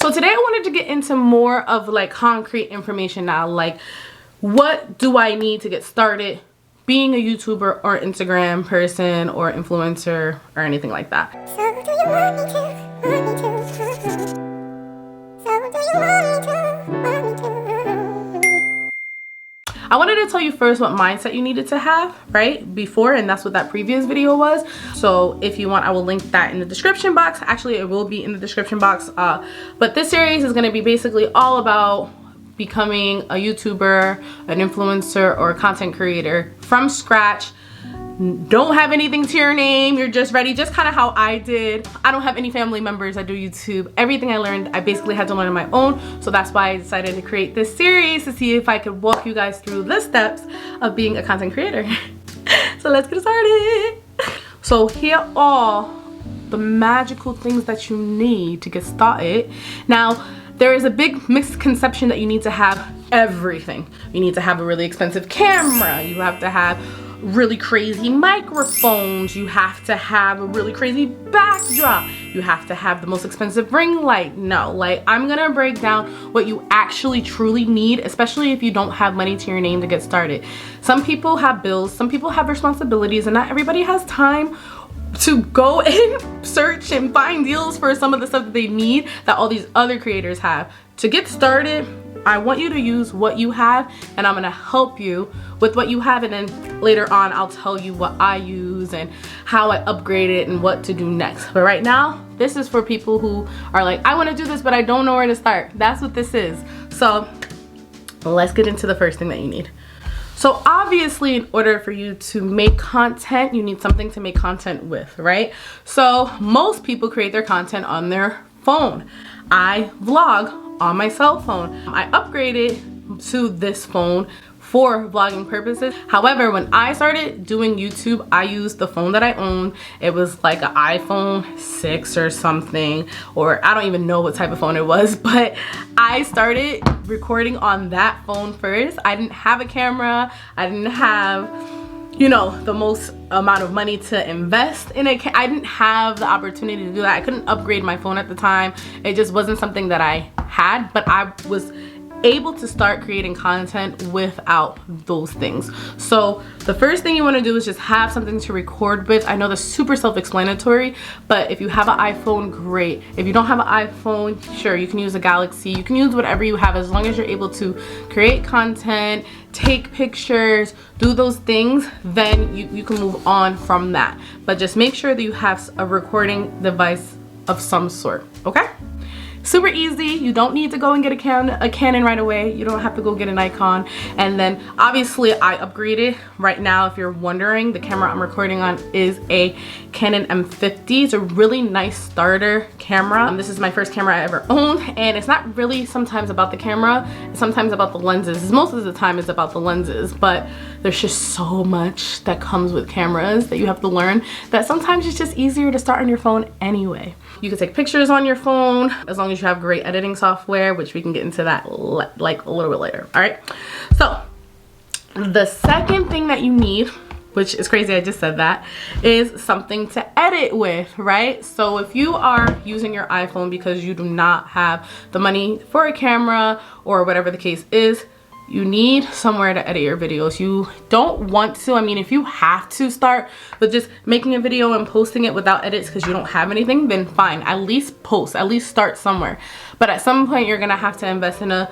So today I wanted to get into more of like concrete information now, like what do I need to get started being a YouTuber or Instagram person or influencer or anything like that. So do you want me to? I wanted to tell you first what mindset you needed to have right before, and that's what that previous video was. So if you want, I will link that in the description box. Actually, it will be in the description box. But this series is going to be basically all about becoming a YouTuber, an influencer, or a content creator from scratch. Don't have anything to your name, you're just ready, just kind of how I did. I don't have any family members that do YouTube. Everything I learned, I basically had to learn on my own. So that's why I decided to create this series to see if I could walk you guys through the steps of being a content creator. So let's get started. So here are all the magical things that you need to get started. Now, there is a big misconception that you need to have everything. You need to have a really expensive camera. You have to have really crazy microphones. You have to have a really crazy backdrop. You have to have the most expensive ring light. No, like I'm gonna break down what you actually truly need, especially if you don't have money to your name to get started. Some people have bills, some people have responsibilities, and not everybody has time to go and search and find deals for some of the stuff that they need that all these other creators have. To get started, I want you to use what you have, and I'm gonna help you with what you have, and then later on I'll tell you what I use and how I upgrade it and what to do next. But right now, this is for people who are like, I wanna do this, but I don't know where to start. That's what this is. So let's get into the first thing that you need. So obviously, in order for you to make content, you need something to make content with, right? So most people create their content on their phone. I vlog on my cell phone. I upgraded to this phone for vlogging purposes. However, when I started doing YouTube, I used the phone that I own. It was like an iPhone 6 or something, or I don't even know what type of phone it was, but I started recording on that phone first. I didn't have a camera. I didn't have, you know, the most amount of money to invest in it. I didn't have the opportunity to do that. I couldn't upgrade my phone at the time. It just wasn't something that I had, but I was able to start creating content without those things. So the first thing you want to do is just have something to record with. I know that's super self-explanatory, but if you have an iPhone, great. If you don't have an iPhone, sure, you can use a Galaxy. You can use whatever you have as long as you're able to create content, take pictures, do those things, then you can move on from that. But just make sure that you have a recording device of some sort, okay? Super easy. You don't need to go and get a Canon right away. You don't have to go get an Nikon. And then obviously I upgraded. Right now, if you're wondering, the camera I'm recording on is a Canon M50. It's a really nice starter camera. This is my first camera I ever owned, and it's not really sometimes about the camera, it's sometimes about the lenses. Most of the time it's about the lenses, but there's just so much that comes with cameras that you have to learn that sometimes it's just easier to start on your phone anyway. You can take pictures on your phone as long as you have great editing software, which we can get into that like a little bit later. All right, so the second thing that you need, which is crazy I just said that, is something to edit with, right? So if you are using your iPhone because you do not have the money for a camera or whatever the case is, you need somewhere to edit your videos. You don't want to, I mean, if you have to start with just making a video and posting it without edits because you don't have anything, then fine, at least post, at least start somewhere. But at some point you're gonna have to invest in a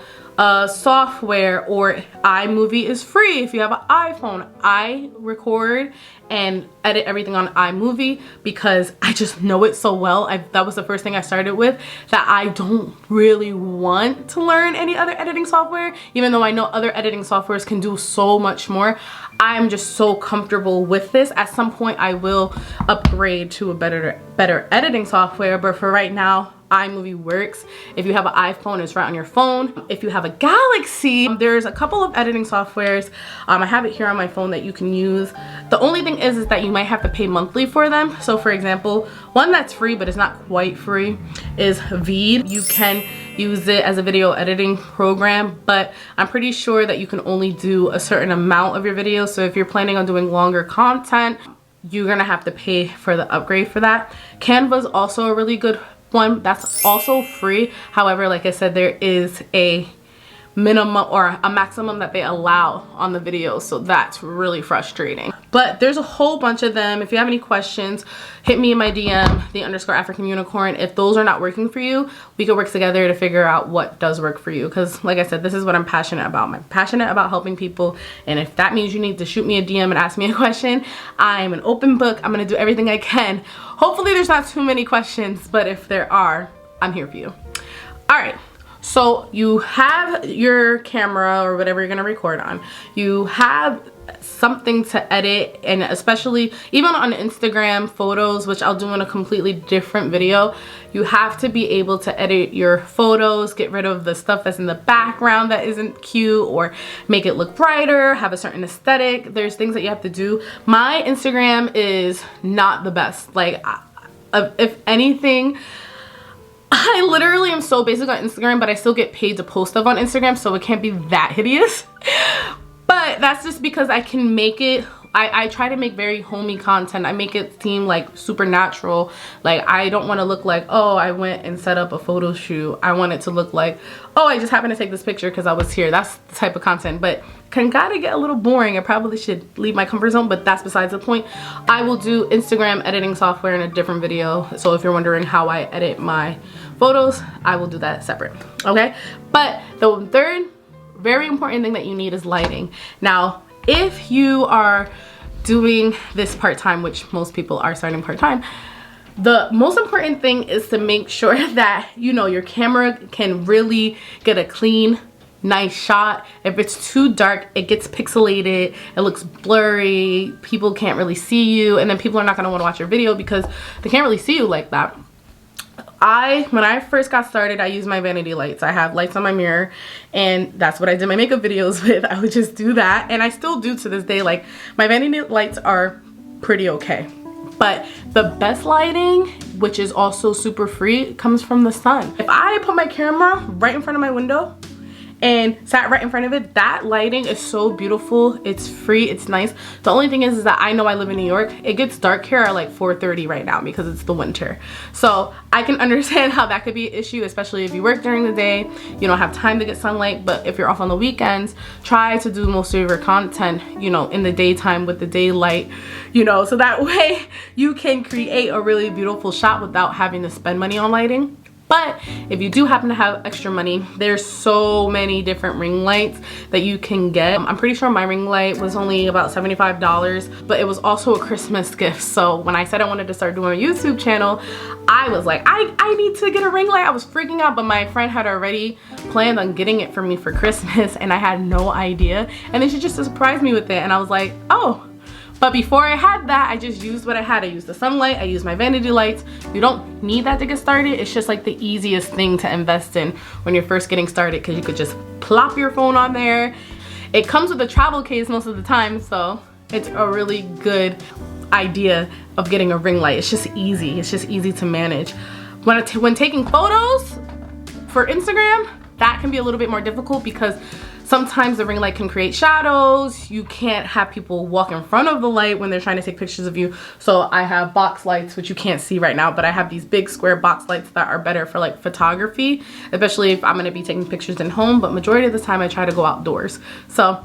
software, or iMovie is free if you have an iPhone. I record and edit everything on iMovie because I just know it so well. That was the first thing I started with, that I don't really want to learn any other editing software, even though I know other editing softwares can do so much more. I'm just so comfortable with this. At some point I will upgrade to a better editing software, but for right now, iMovie works. If you have an iPhone, it's right on your phone. If you have a Galaxy, there's a couple of editing softwares. I have it here on my phone that you can use. The only thing is that you might have to pay monthly for them. So for example, one that's free but it's not quite free is Veed. You can use it as a video editing program, but I'm pretty sure that you can only do a certain amount of your videos. So if you're planning on doing longer content, you're gonna have to pay for the upgrade for that. Canva's also a really good one that's also free. However, like I said, there is a minimum or a maximum that they allow on the videos, so that's really frustrating. But there's a whole bunch of them. If you have any questions, hit me in my DM, _African_unicorn. If those are not working for you, we could work together to figure out what does work for you, because like I said, this is what I'm passionate about. I'm passionate about helping people, and if that means you need to shoot me a DM and ask me a question, I'm an open book. I'm gonna do everything I can. Hopefully there's not too many questions, but if there are, I'm here for you. All right. So you have your camera or whatever you're gonna record on. You have something to edit, and especially even on Instagram photos, which I'll do in a completely different video, you have to be able to edit your photos, get rid of the stuff that's in the background that isn't cute, or make it look brighter, have a certain aesthetic. There's things that you have to do. My Instagram is not the best. Like, if anything, I literally am so basic on Instagram, but I still get paid to post stuff on Instagram, so it can't be that hideous. But that's just because I can make it, I try to make very homey content. I make it seem like super natural. Like, I don't want to look like, oh, I went and set up a photo shoot. I want it to look like, oh, I just happened to take this picture because I was here. That's the type of content. But can gotta get a little boring. I probably should leave my comfort zone, but that's besides the point. I will do Instagram editing software in a different video. So if you're wondering how I edit my photos, I will do that separate, okay? But the third very important thing that you need is lighting. Now, if you are doing this part-time, which most people are starting part-time, the most important thing is to make sure that, you know, your camera can really get a clean, nice shot. If it's too dark, it gets pixelated, it looks blurry, people can't really see you, and then people are not going to want to watch your video because they can't really see you like that. When I first got started, I used my vanity lights. I have lights on my mirror, and that's what I did my makeup videos with. I would just do that, and I still do to this day. Like, my vanity lights are pretty okay. But the best lighting, which is also super free, comes from the sun. If I put my camera right in front of my window and sat right in front of it, that lighting is so beautiful. It's free, it's nice. The only thing is that I know I live in New York. It gets dark here at like 4:30 right now because it's the winter. So I can understand how that could be an issue, especially if you work during the day, you don't have time to get sunlight. But if you're off on the weekends, try to do most of your content, you know, in the daytime with the daylight, you know, so that way you can create a really beautiful shot without having to spend money on lighting. But if you do happen to have extra money, there's so many different ring lights that you can get. I'm pretty sure my ring light was only about $75, but it was also a Christmas gift. So when I said I wanted to start doing a YouTube channel, I was like, I need to get a ring light. I was freaking out, but my friend had already planned on getting it for me for Christmas, and I had no idea. And then she just surprised me with it, and I was like, oh. But before I had that, I just used what I had. I used the sunlight, I used my vanity lights. You don't need that to get started. It's just like the easiest thing to invest in when you're first getting started, because you could just plop your phone on there. It comes with a travel case most of the time, so it's a really good idea of getting a ring light. It's just easy. It's just easy to manage. When taking photos for Instagram, that can be a little bit more difficult because sometimes the ring light can create shadows. You can't have people walk in front of the light when they're trying to take pictures of you. So I have box lights, which you can't see right now, but I have these big square box lights that are better for like photography, especially if I'm gonna be taking pictures in home, but majority of the time I try to go outdoors. So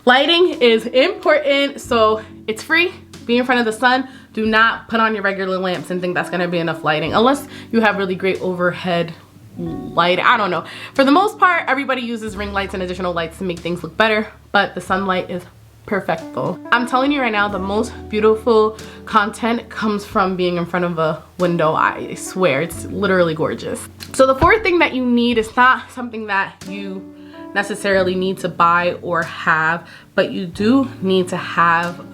lighting is important. So it's free, be in front of the sun. Do not put on your regular lamps and think that's gonna be enough lighting, unless you have really great overhead light. I don't know. For the most part, everybody uses ring lights and additional lights to make things look better, but the sunlight is perfecto. I'm telling you right now, the most beautiful content comes from being in front of a window. I swear, it's literally gorgeous. So the fourth thing that you need is not something that you necessarily need to buy or have, but you do need to have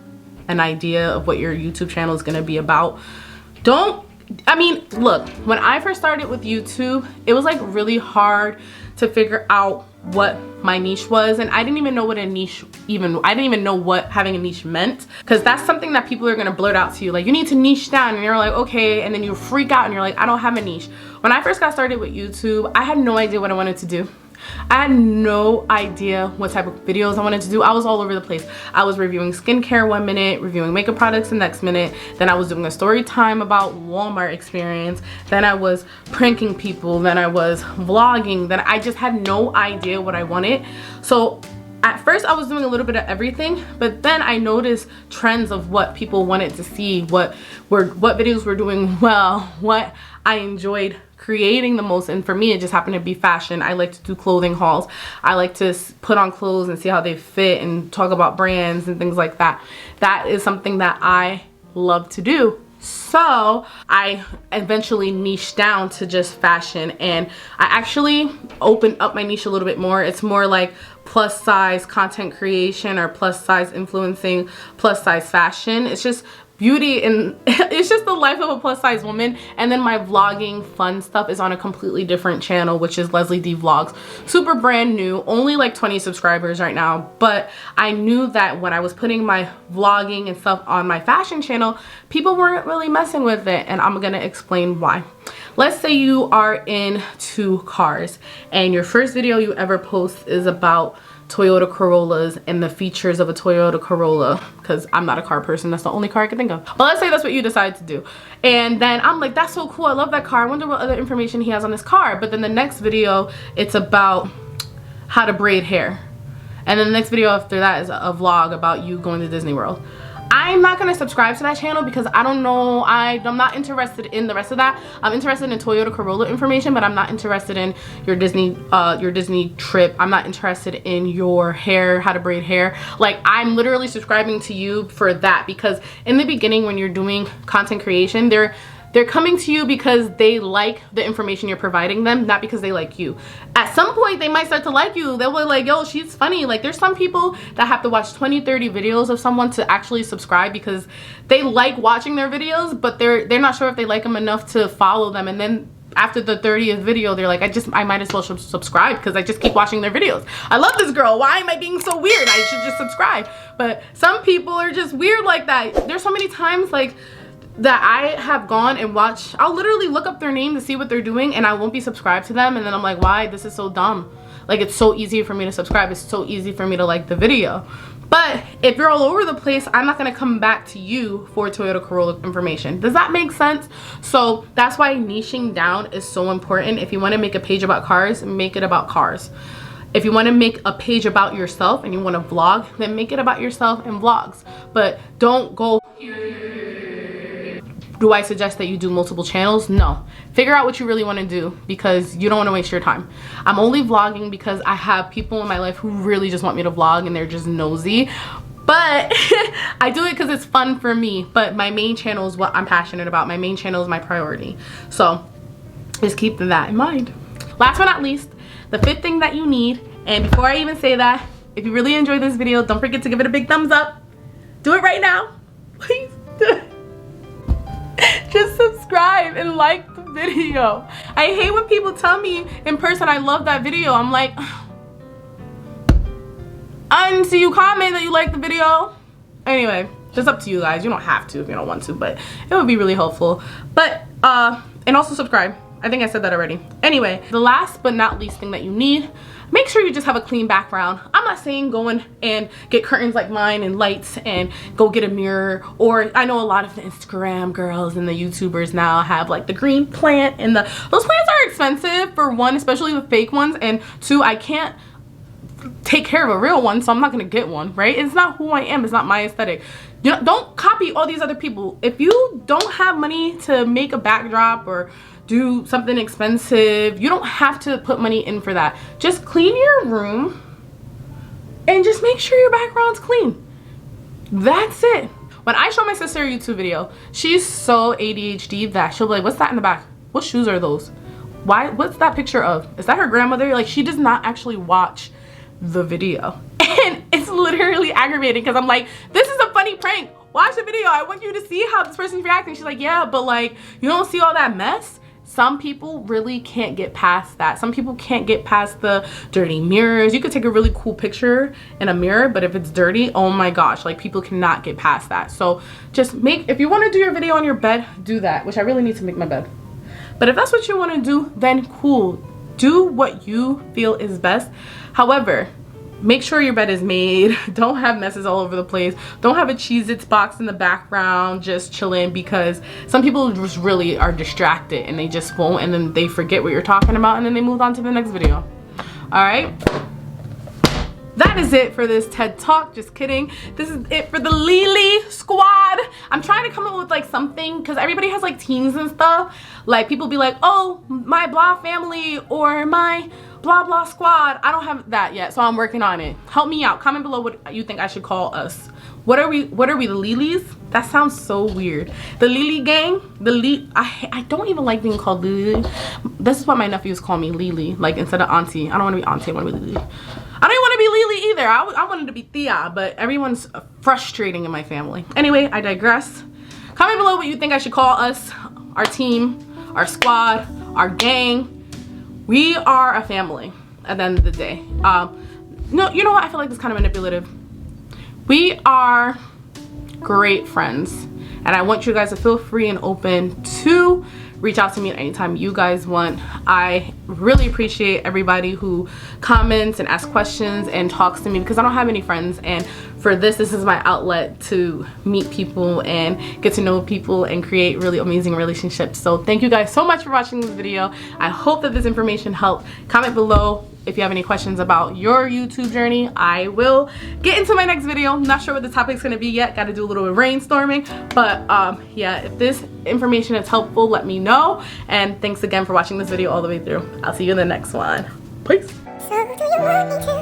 an idea of what your YouTube channel is going to be about. Look, when I first started with YouTube, it was like really hard to figure out what my niche was, and I didn't even know what a niche I didn't even know what having a niche meant, because that's something that people are gonna blurt out to you, like, you need to niche down, and you're like, okay, and then you freak out and you're like, I don't have a niche. When I first got started with YouTube, I had no idea what I wanted to do. I had no idea what type of videos I wanted to do. I was all over the place. I was reviewing skincare one minute, reviewing makeup products the next minute. Then I was doing a story time about Walmart experience. Then I was pranking people. Then I was vlogging. Then I just had no idea what I wanted. So at first I was doing a little bit of everything, but then I noticed trends of what people wanted to see, what videos were doing well, what I enjoyed creating the most. And for me, it just happened to be fashion. I like to do clothing hauls. I like to put on clothes and see how they fit and talk about brands and things like that. That is something that I love to do. So I eventually niched down to just fashion, and I actually opened up my niche a little bit more. It's more like plus size content creation or plus size influencing, plus size fashion. It's just beauty, and it's just the life of a plus size woman. And then my vlogging fun stuff is on a completely different channel, which is Leslie D Vlogs. Super brand new, only like 20 subscribers right now. But I knew that when I was putting my vlogging and stuff on my fashion channel, people weren't really messing with it, and I'm gonna explain why. Let's say you are into cars and your first video you ever post is about Toyota Corollas and the features of a Toyota Corolla, because I'm not a car person, that's the only car I can think of. But let's say that's what you decide to do, and then I'm like, that's so cool, I love that car, I wonder what other information he has on this car. But then the next video, it's about how to braid hair, and then the next video after that is a vlog about you going to Disney World. I'm not gonna subscribe to that channel because I don't know, I'm not interested in the rest of that. I'm interested in Toyota Corolla information, but I'm not interested in your Disney trip. I'm not interested in your hair, how to braid hair. Like, I'm literally subscribing to you for that, because in the beginning when you're doing content creation, they're coming to you because they like the information you're providing them, not because they like you. At some point, they might start to like you. They'll be like, yo, she's funny. Like, there's some people that have to watch 20, 30 videos of someone to actually subscribe because they like watching their videos, but they're not sure if they like them enough to follow them. And then after the 30th video, they're like, I might as well subscribe because I just keep watching their videos. I love this girl. Why am I being so weird? I should just subscribe. But some people are just weird like that. There's so many times like that I have gone and watched, I'll literally look up their name to see what they're doing and I won't be subscribed to them, and then I'm like, why? This is so dumb. Like, it's so easy for me to subscribe, it's so easy for me to like the video. But if you're all over the place, I'm not gonna come back to you for Toyota Corolla information. Does that make sense? So that's why niching down is so important. If you want to make a page about cars, make it about cars. If you want to make a page about yourself and you want to vlog, then make it about yourself and vlogs. But don't go, do I suggest that you do multiple channels? No. Figure out what you really want to do, because you don't want to waste your time. I'm only vlogging because I have people in my life who really just want me to vlog and they're just nosy. But I do it because it's fun for me. But my main channel is what I'm passionate about. My main channel is my priority. So just keep that in mind. Last but not least, the fifth thing that you need, and before I even say that, if you really enjoyed this video, don't forget to give it a big thumbs up. Do it right now. Please do it. Just subscribe and like the video. I hate when people tell me in person I love that video. I'm like, and so you comment that you like the video. Anyway, just up to you guys. You don't have to if you don't want to, but it would be really helpful. But and also subscribe. I think I said that already. Anyway, the last but not least thing that you need, make sure you just have a clean background. I'm not saying go in and get curtains like mine and lights and go get a mirror, or I know a lot of the Instagram girls and the YouTubers now have like the green plant, and those plants are expensive, for one, especially the fake ones, and two, I can't take care of a real one, so I'm not gonna get one, right? It's not who I am, it's not my aesthetic. You know, don't copy all these other people. If you don't have money to make a backdrop or do something expensive, you don't have to put money in for that. Just clean your room and just make sure your background's clean. That's it. When I show my sister a YouTube video, she's so ADHD that she'll be like, what's that in the back? What shoes are those? Why? What's that picture of? Is that her grandmother? Like, she does not actually watch the video. And it's literally aggravating because I'm like, this is a funny prank. Watch the video. I want you to see how this person's reacting. She's like, yeah, but like, you don't see all that mess? Some people really can't get past that. Some people can't get past the dirty mirrors. You could take a really cool picture in a mirror, but if it's dirty, oh my gosh, like, people cannot get past that. So just if you want to do your video on your bed, do that, which I really need to make my bed. But if that's what you want to do, then cool. do what you feel is best. However, make sure your bed is made. Don't have messes all over the place. Don't have a Cheez-Its box in the background just chilling, because some people just really are distracted and they just won't, and then they forget what you're talking about and then they move on to the next video. All right, that is it for this TED Talk. Just kidding. This is it for the Lily squad. I'm trying to come up with like something, because everybody has like teams and stuff. Like people be like, oh, my blah family or my blah blah squad. I don't have that yet, so I'm working on it. Help me out. Comment below what you think I should call us. What are we, the Lilies? That sounds so weird. The Lily gang? I don't even like being called Lily. This is what my nephews call me, Lily. Like instead of auntie. I don't want to be auntie, I want to be Lily. I don't even want to be Lily either. I wanted to be Thea, but everyone's frustrating in my family. Anyway, I digress. Comment below what you think I should call us, our team, our squad, our gang. We are a family at the end of the day. No, you know what? I feel like this is kind of manipulative. We are great friends, and I want you guys to feel free and open to reach out to me at any time you guys want. I really appreciate everybody who comments and asks questions and talks to me, because I don't have any friends, and for this is my outlet to meet people and get to know people and create really amazing relationships. So thank you guys so much for watching this video. I hope that this information helped. Comment below if you have any questions about your YouTube journey. I will get into my next video. I'm not sure what the topic's gonna be yet. Got to do a little brainstorming, but yeah, if this information is helpful, let me know. And thanks again for watching this video all the way through. I'll see you in the next one. Peace. So do you want me to